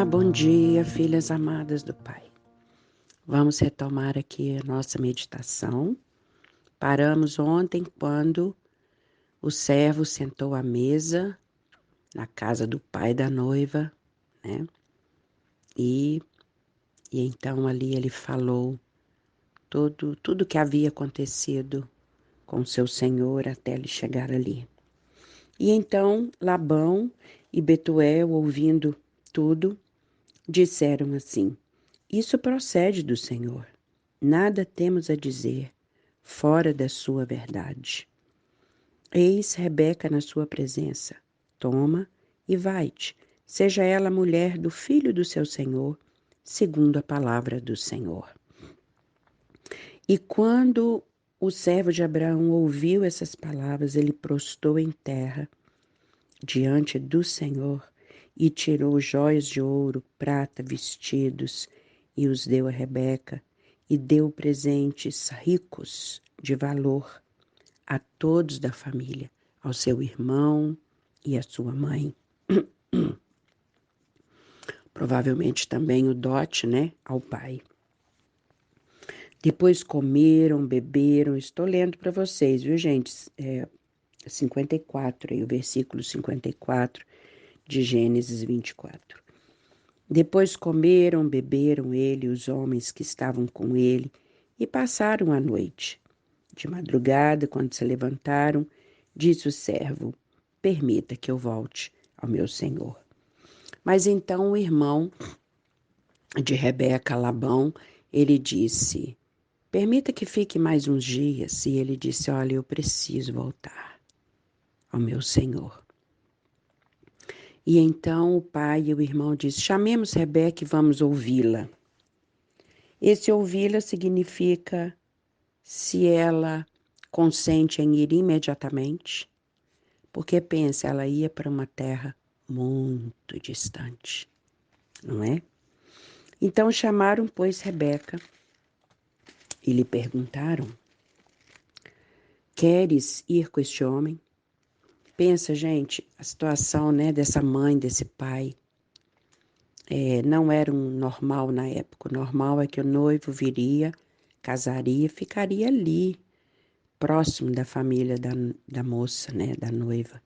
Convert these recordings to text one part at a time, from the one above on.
bom dia, filhas amadas do Pai. Vamos retomar aqui a nossa meditação. Paramos ontem quando o servo sentou à mesa na casa do pai da noiva, né? E então ali ele falou tudo que havia acontecido com seu senhor até ele chegar ali. E então Labão e Betuel, ouvindo tudo, disseram assim: Isso procede do Senhor. Nada temos a dizer fora da sua verdade. Eis Rebeca na sua presença. Toma e vai-te. Seja ela mulher do filho do seu senhor, segundo a palavra do Senhor. E quando o servo de Abraão ouviu essas palavras, ele prostrou em terra diante do Senhor e tirou joias de ouro, prata, vestidos e os deu a Rebeca e deu presentes ricos de valor a todos da família, ao seu irmão e à sua mãe. Provavelmente também o dote, né, ao pai. Depois comeram, beberam, estou lendo para vocês, viu gente? 54, aí, o versículo 54 de Gênesis 24. Depois comeram, beberam ele e os homens que estavam com ele e passaram a noite. De madrugada, quando se levantaram, disse o servo: Permita que eu volte ao meu senhor. Mas então o irmão de Rebeca, Labão, ele disse: Permita que fique mais uns dias. E ele disse: Olha, eu preciso voltar ao meu senhor. E então o pai e o irmão disse: Chamemos Rebeca e vamos ouvi-la. Esse ouvi-la significa se ela consente em ir imediatamente, porque pensa, ela ia para uma terra muito distante, não é? Então chamaram, pois, Rebeca e lhe perguntaram: Queres ir com este homem? Pensa, gente, a situação, né, dessa mãe, desse pai, não era um normal na época. O normal é que o noivo viria, casaria, ficaria ali, próximo da família da moça, né, da noiva.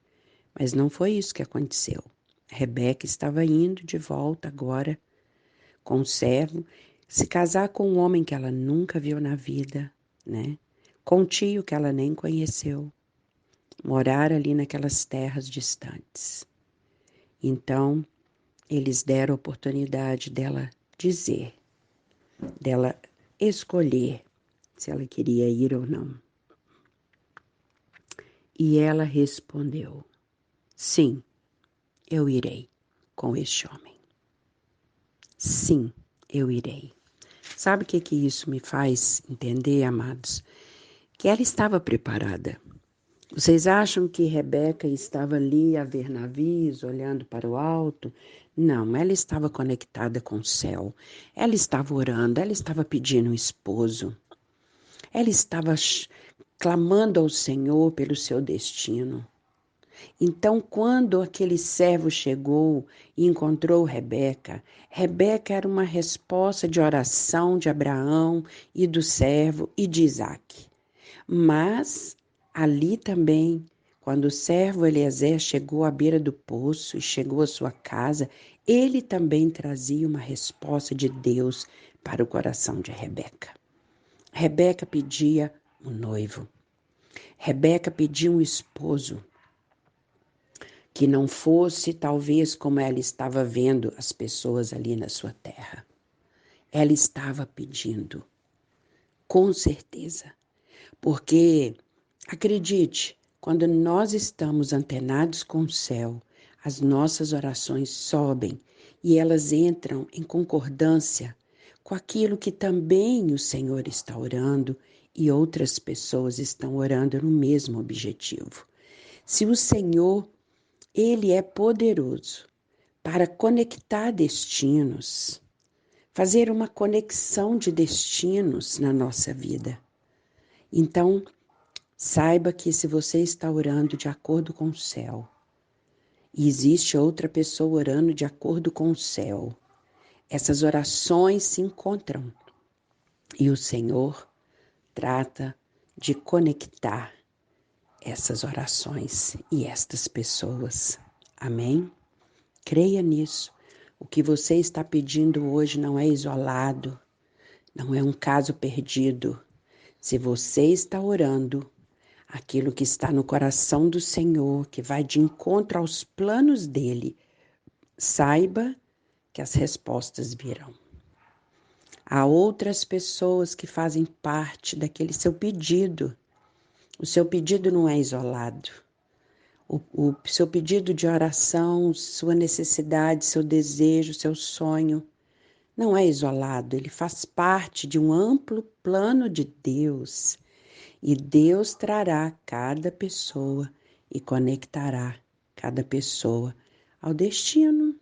Mas não foi isso que aconteceu. Rebeca estava indo de volta agora com o servo, se casar com um homem que ela nunca viu na vida, né? Com um tio que ela nem conheceu, morar ali naquelas terras distantes. Então, eles deram a oportunidade dela dizer, dela escolher se ela queria ir ou não. E ela respondeu: Sim, eu irei com este homem. Sim, eu irei. Sabe o que isso me faz entender, amados? Que ela estava preparada. Vocês acham que Rebeca estava ali a ver navios, olhando para o alto? Não, ela estava conectada com o céu. Ela estava orando, ela estava pedindo um esposo. Ela estava clamando ao Senhor pelo seu destino. Então, quando aquele servo chegou e encontrou Rebeca, Rebeca era uma resposta de oração de Abraão e do servo e de Isaque. Mas ali também, quando o servo Eliezer chegou à beira do poço e chegou à sua casa, ele também trazia uma resposta de Deus para o coração de Rebeca. Rebeca pedia um noivo. Rebeca pedia um esposo que não fosse talvez como ela estava vendo as pessoas ali na sua terra. Ela estava pedindo, com certeza, porque, acredite, quando nós estamos antenados com o céu, as nossas orações sobem e elas entram em concordância com aquilo que também o Senhor está orando e outras pessoas estão orando no mesmo objetivo. Se o Senhor, Ele é poderoso para conectar destinos, fazer uma conexão de destinos na nossa vida. Então, saiba que se você está orando de acordo com o céu, e existe outra pessoa orando de acordo com o céu, essas orações se encontram e o Senhor trata de conectar essas orações e estas pessoas. Amém? Creia nisso. O que você está pedindo hoje não é isolado, não é um caso perdido. Se você está orando, aquilo que está no coração do Senhor, que vai de encontro aos planos dele, saiba que as respostas virão. Há outras pessoas que fazem parte daquele seu pedido. O seu pedido não é isolado. O seu pedido de oração, sua necessidade, seu desejo, seu sonho, não é isolado. Ele faz parte de um amplo plano de Deus. E Deus trará cada pessoa e conectará cada pessoa ao destino.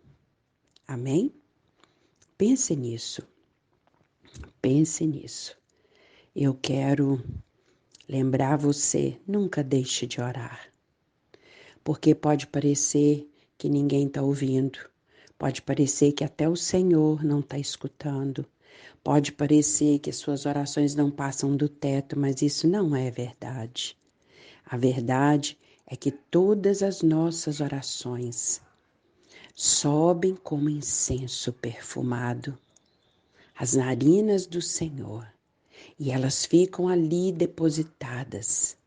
Amém? Pense nisso. Pense nisso. Eu quero lembrar você, nunca deixe de orar. Porque pode parecer que ninguém está ouvindo. Pode parecer que até o Senhor não está escutando. Pode parecer que as suas orações não passam do teto, mas isso não é verdade. A verdade é que todas as nossas orações sobem como incenso perfumado às narinas do Senhor e elas ficam ali depositadas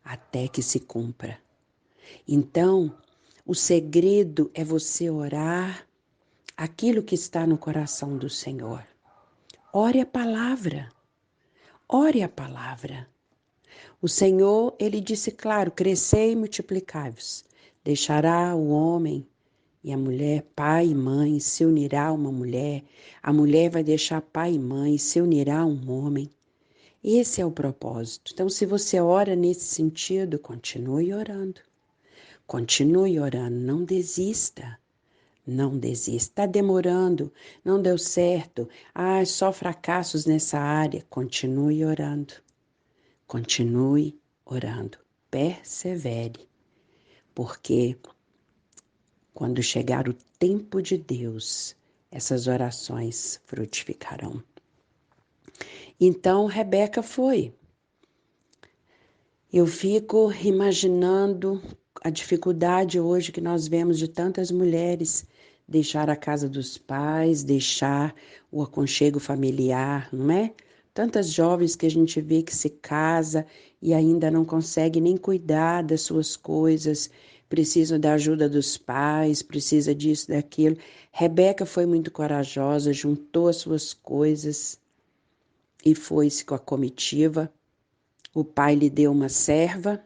até que se cumpra. Então, o segredo é você orar aquilo que está no coração do Senhor. Ore a palavra. Ore a palavra. O Senhor, ele disse claro, crescei e multiplicai-vos. Deixará o homem e a mulher, pai e mãe, se unirá a uma mulher. A mulher vai deixar pai e mãe, se unirá a um homem. Esse é o propósito. Então, se você ora nesse sentido, continue orando. Continue orando, não desista. Não desista. Está demorando, não deu certo. Só fracassos nessa área. Continue orando. Continue orando, persevere, porque quando chegar o tempo de Deus, essas orações frutificarão. Então, Rebeca foi. Eu fico imaginando a dificuldade hoje que nós vemos de tantas mulheres deixar a casa dos pais, deixar o aconchego familiar, não é? Tantas jovens que a gente vê que se casa e ainda não consegue nem cuidar das suas coisas, precisam da ajuda dos pais, precisa disso, daquilo. Rebeca foi muito corajosa, juntou as suas coisas e foi-se com a comitiva. O pai lhe deu uma serva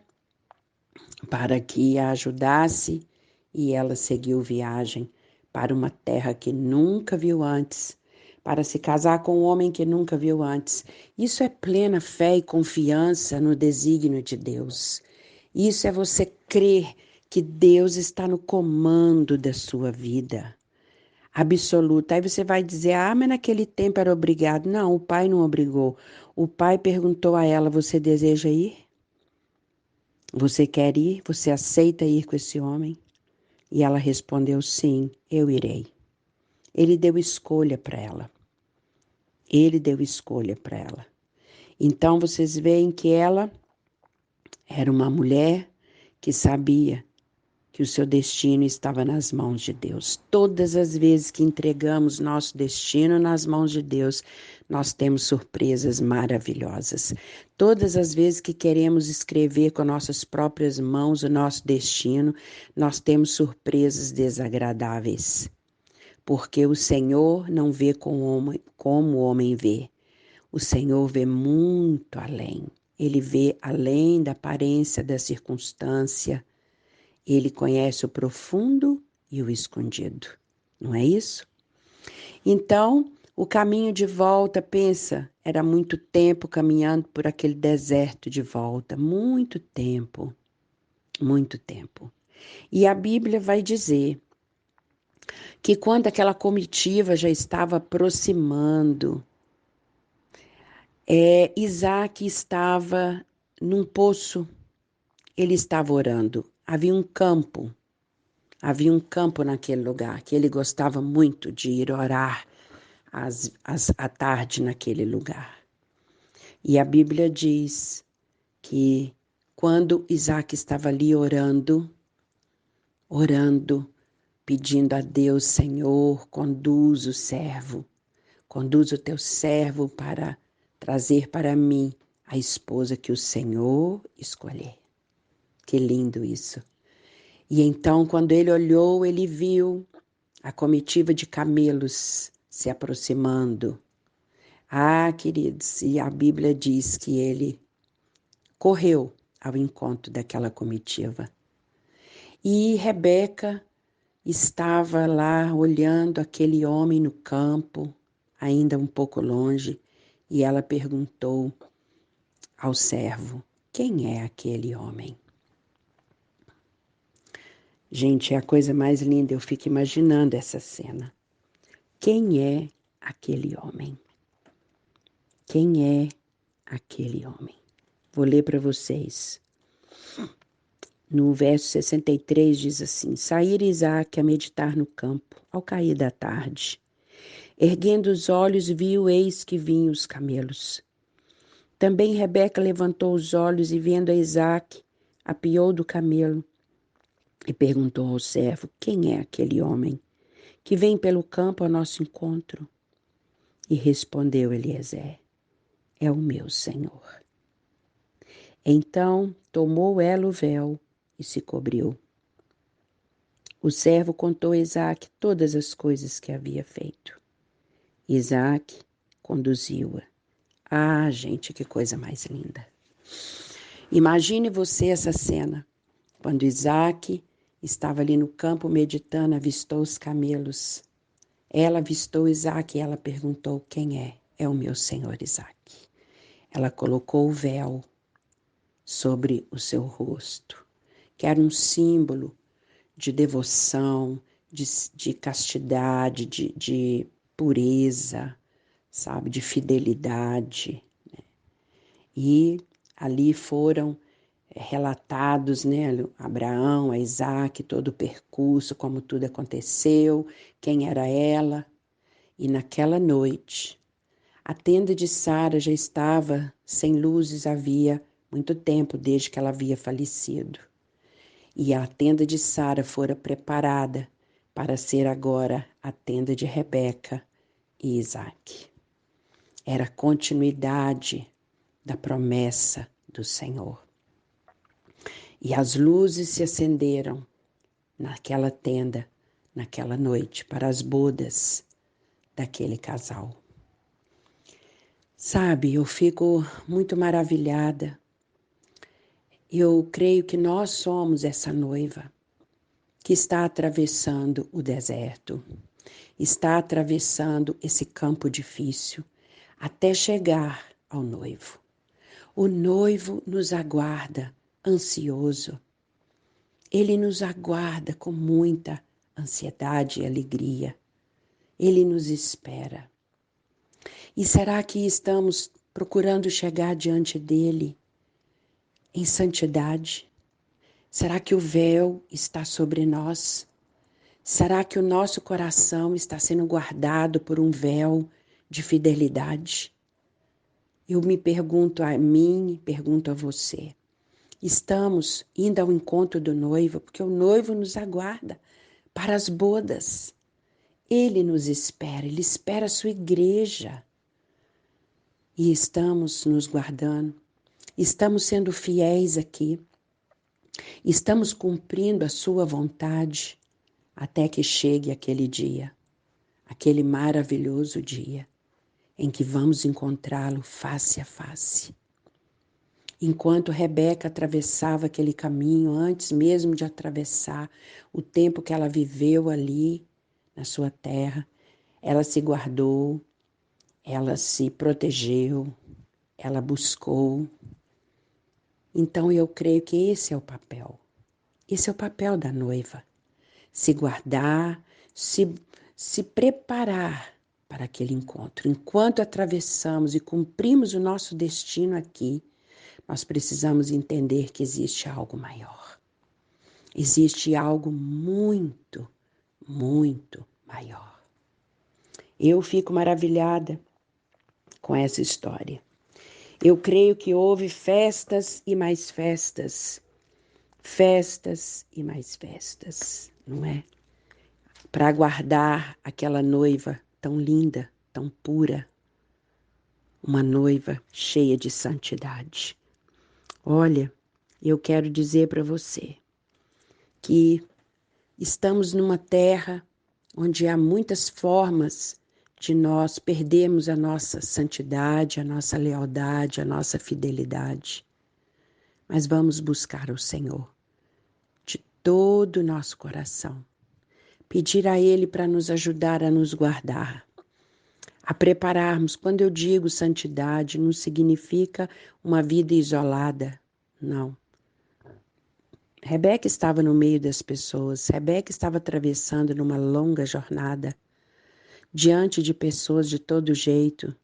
para que a ajudasse e ela seguiu viagem para uma terra que nunca viu antes, para se casar com um homem que nunca viu antes. Isso é plena fé e confiança no desígnio de Deus. Isso é você crer que Deus está no comando da sua vida. Absoluta. Aí você vai dizer, mas naquele tempo era obrigado. Não, o pai não obrigou. O pai perguntou a ela, você deseja ir? Você quer ir? Você aceita ir com esse homem? E ela respondeu, sim, eu irei. Ele deu escolha para ela. Ele deu escolha para ela. Então vocês veem que ela era uma mulher que sabia que o seu destino estava nas mãos de Deus. Todas as vezes que entregamos nosso destino nas mãos de Deus, nós temos surpresas maravilhosas. Todas as vezes que queremos escrever com nossas próprias mãos o nosso destino, nós temos surpresas desagradáveis. Porque o Senhor não vê como o homem vê. O Senhor vê muito além. Ele vê além da aparência, da circunstância. Ele conhece o profundo e o escondido, não é isso? Então, o caminho de volta, pensa, era muito tempo caminhando por aquele deserto de volta, muito tempo, muito tempo. E a Bíblia vai dizer que quando aquela comitiva já estava aproximando, Isaac estava num poço, ele estava orando, Havia um campo naquele lugar que ele gostava muito de ir orar, à tarde naquele lugar. E a Bíblia diz que quando Isaac estava ali orando, pedindo a Deus, Senhor, conduz o teu servo para trazer para mim a esposa que o Senhor escolher. Que lindo isso. E então, quando ele olhou, ele viu a comitiva de camelos se aproximando. Ah, queridos, e a Bíblia diz que ele correu ao encontro daquela comitiva. E Rebeca estava lá olhando aquele homem no campo, ainda um pouco longe, e ela perguntou ao servo: quem é aquele homem? Gente, é a coisa mais linda, eu fico imaginando essa cena. Quem é aquele homem? Quem é aquele homem? Vou ler para vocês. No verso 63 diz assim: Saíra Isaque a meditar no campo, ao cair da tarde. Erguendo os olhos, viu, eis que vinham os camelos. Também Rebeca levantou os olhos e, vendo a Isaque, apiou do camelo e perguntou ao servo: quem é aquele homem que vem pelo campo ao nosso encontro? E respondeu Eliezer: é o meu senhor. Então tomou ela o véu e se cobriu. O servo contou a Isaque todas as coisas que havia feito. Isaque conduziu-a. Ah, gente, que coisa mais linda. Imagine você essa cena, quando Isaque estava ali no campo meditando, avistou os camelos. Ela avistou Isaque e ela perguntou: quem é? É o meu senhor Isaque. Ela colocou o véu sobre o seu rosto, que era um símbolo de devoção, de castidade, de pureza, sabe, de fidelidade. E ali foram relatados, né, Abraão, a Isaac, todo o percurso, como tudo aconteceu, quem era ela. E naquela noite, a tenda de Sara já estava sem luzes, havia muito tempo desde que ela havia falecido. E a tenda de Sara fora preparada para ser agora a tenda de Rebeca e Isaque. Era a continuidade da promessa do Senhor. E as luzes se acenderam naquela tenda, naquela noite, para as bodas daquele casal. Sabe, eu fico muito maravilhada. Eu creio que nós somos essa noiva que está atravessando o deserto, está atravessando esse campo difícil até chegar ao noivo. O noivo nos aguarda ansioso. Ele nos aguarda com muita ansiedade e alegria. Ele nos espera. E será que estamos procurando chegar diante dele em santidade? Será que o véu está sobre nós? Será que o nosso coração está sendo guardado por um véu de fidelidade? Eu me pergunto a mim, pergunto a você. Estamos indo ao encontro do noivo, porque o noivo nos aguarda para as bodas. Ele nos espera, ele espera a sua igreja. E estamos nos guardando, estamos sendo fiéis aqui, estamos cumprindo a sua vontade até que chegue aquele dia, aquele maravilhoso dia em que vamos encontrá-lo face a face. Enquanto Rebeca atravessava aquele caminho, antes mesmo de atravessar o tempo que ela viveu ali na sua terra, ela se guardou, ela se protegeu, ela buscou. Então eu creio que esse é o papel. Esse é o papel da noiva. Se guardar, se preparar para aquele encontro. Enquanto atravessamos e cumprimos o nosso destino aqui, nós precisamos entender que existe algo maior. Existe algo muito, muito maior. Eu fico maravilhada com essa história. Eu creio que houve festas e mais festas, festas e mais festas, não é? Para aguardar aquela noiva tão linda, tão pura, uma noiva cheia de santidade. Olha, eu quero dizer para você que estamos numa terra onde há muitas formas de nós perdermos a nossa santidade, a nossa lealdade, a nossa fidelidade. Mas vamos buscar o Senhor de todo o nosso coração. Pedir a Ele para nos ajudar a nos guardar, a prepararmos. Quando eu digo santidade, não significa uma vida isolada, não. Rebeca estava no meio das pessoas, Rebeca estava atravessando numa longa jornada, diante de pessoas de todo jeito,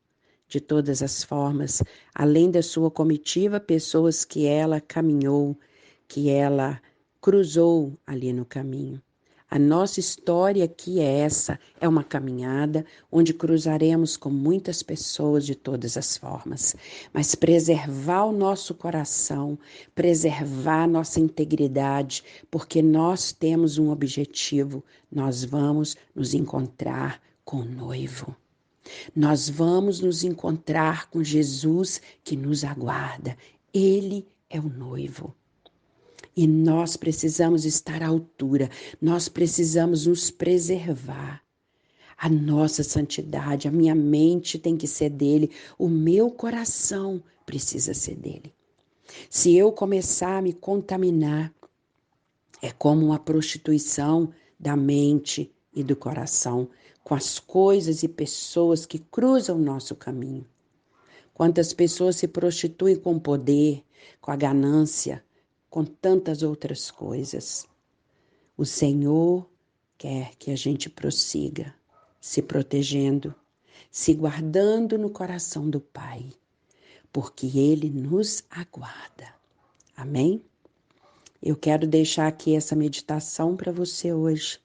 de todas as formas, além da sua comitiva, pessoas que ela caminhou, que ela cruzou ali no caminho. A nossa história aqui é essa, é uma caminhada onde cruzaremos com muitas pessoas de todas as formas, mas preservar o nosso coração, preservar nossa integridade, porque nós temos um objetivo, nós vamos nos encontrar com o noivo. Nós vamos nos encontrar com Jesus que nos aguarda. Ele é o noivo. E nós precisamos estar à altura, nós precisamos nos preservar. A nossa santidade, a minha mente tem que ser dele, o meu coração precisa ser dele. Se eu começar a me contaminar, é como uma prostituição da mente e do coração, com as coisas e pessoas que cruzam o nosso caminho. Quantas pessoas se prostituem com o poder, com a ganância, com tantas outras coisas. O Senhor quer que a gente prossiga, se protegendo, se guardando no coração do Pai, porque Ele nos aguarda. Amém? Eu quero deixar aqui essa meditação para você hoje.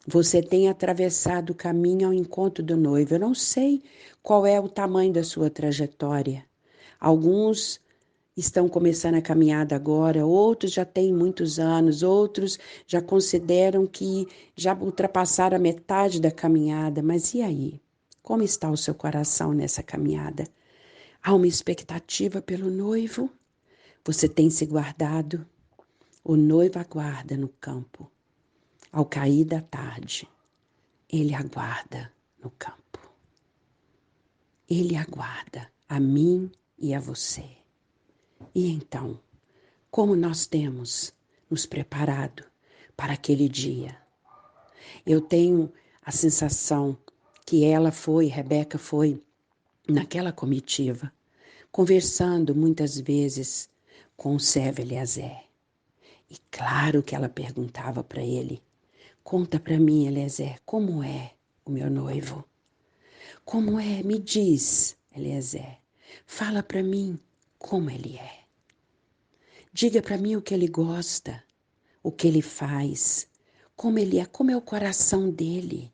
Você tem atravessado o caminho ao encontro do noivo. Eu não sei qual é o tamanho da sua trajetória. Alguns estão começando a caminhada agora, outros já têm muitos anos, outros já consideram que já ultrapassaram a metade da caminhada. Mas e aí? Como está o seu coração nessa caminhada? Há uma expectativa pelo noivo? Você tem se guardado? O noivo aguarda no campo. Ao cair da tarde, ele aguarda no campo. Ele aguarda a mim e a você. E então, como nós temos nos preparado para aquele dia? Eu tenho a sensação que Rebeca foi naquela comitiva, conversando muitas vezes com o servo Eliezer. E claro que ela perguntava para ele: conta para mim, Eliezer, como é o meu noivo? Como é? Me diz, Eliezer. Fala para mim como ele é. Diga para mim o que ele gosta, o que ele faz, como ele é, como é o coração dele.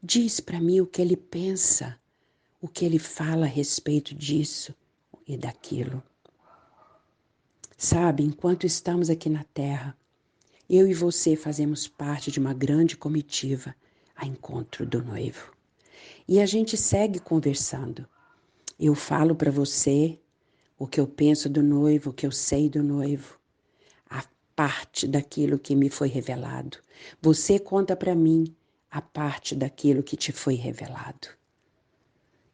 Diz para mim o que ele pensa, o que ele fala a respeito disso e daquilo. Sabe, enquanto estamos aqui na terra, eu e você fazemos parte de uma grande comitiva a encontro do noivo. E a gente segue conversando. Eu falo para você o que eu penso do noivo, o que eu sei do noivo, a parte daquilo que me foi revelado. Você conta para mim a parte daquilo que te foi revelado.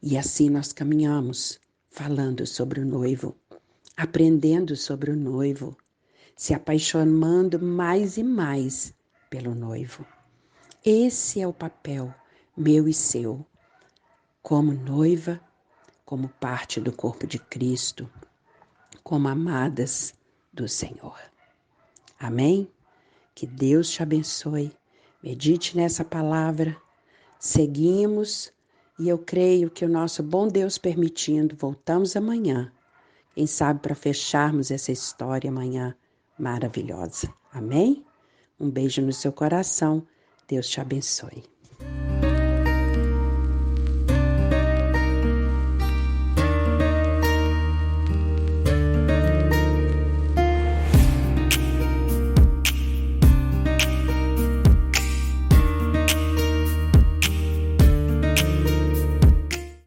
E assim nós caminhamos, falando sobre o noivo, aprendendo sobre o noivo, se apaixonando mais e mais pelo noivo. Esse é o papel meu e seu, como noiva, como parte do corpo de Cristo, como amadas do Senhor. Amém? Que Deus te abençoe. Medite nessa palavra. Seguimos e eu creio que o nosso bom Deus permitindo, voltamos amanhã. Quem sabe para fecharmos essa história amanhã maravilhosa. Amém? Um beijo no seu coração. Deus te abençoe.